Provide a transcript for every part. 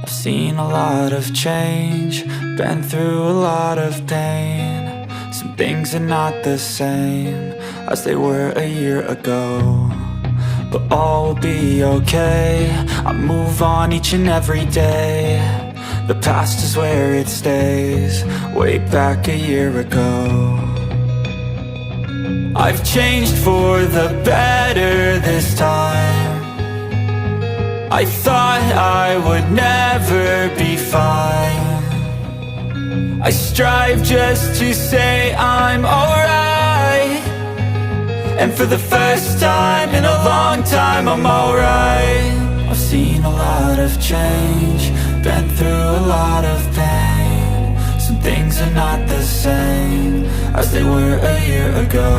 I've seen a lot of change, been through a lot of pain. Some things are not the same as they were a year ago, but all will be okay. I move on each and every day. The past is where it stays, way back a year ago. I've changed for the better this time. I thought I would never be fine. I strive just to say I'm alright, and for the first time in a long time I'm alright. I've seen a lot of change, been through a lot of pain. Some things are not the same as they were a year ago,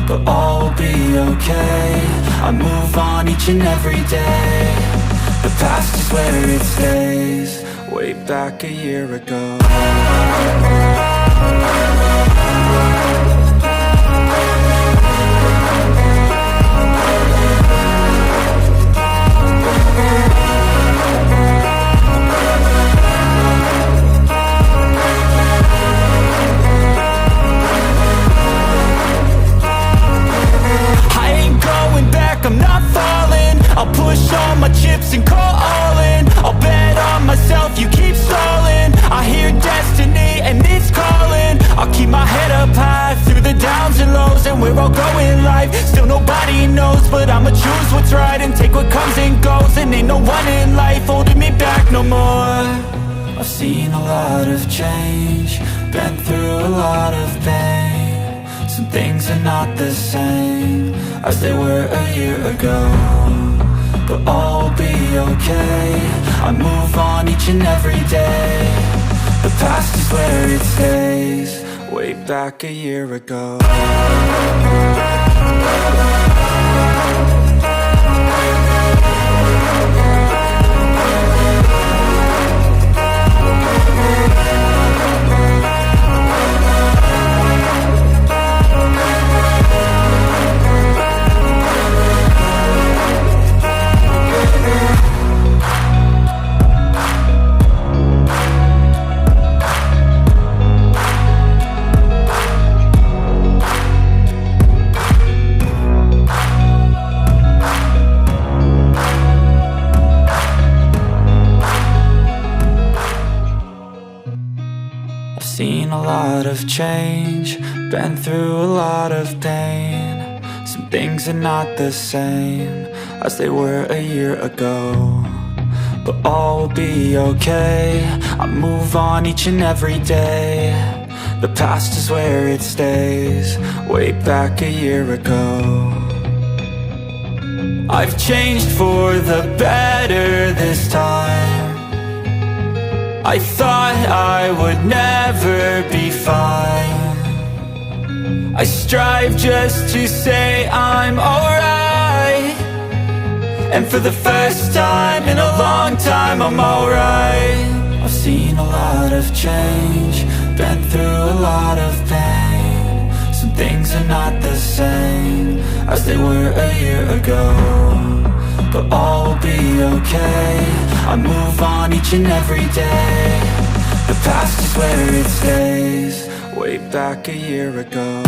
but all will be okay. I move on each and every day. The past is where it stays, way back a year ago. I'm not falling, I'll push all my chips and call all in. I'll bet on myself, you keep stalling. I hear destiny and it's calling. I'll keep my head up high through the downs and lows, and we're all going life. Still nobody knows, but I'ma choose what's right and take what comes and goes. And ain't no one in life holding me back no more. I've seen a lot of change, been through a lot of pain. Some things are not the same as they were a year ago, but all will be okay. I move on each and every day. The past is where it stays, way back a year ago. Seen a lot of change, been through a lot of pain. Some things are not the same as they were a year ago, but all will be okay. I move on each and every day. The past is where it stays, way back a year ago. I've changed for the better this time. I thought I would never be fine. I strive just to say I'm alright, and for the first time in a long time I'm alright. I've seen a lot of change, been through a lot of pain. Some things are not the same as they were a year ago, but all will be okay. I move on each and every day. The past is where it stays, way back a year ago.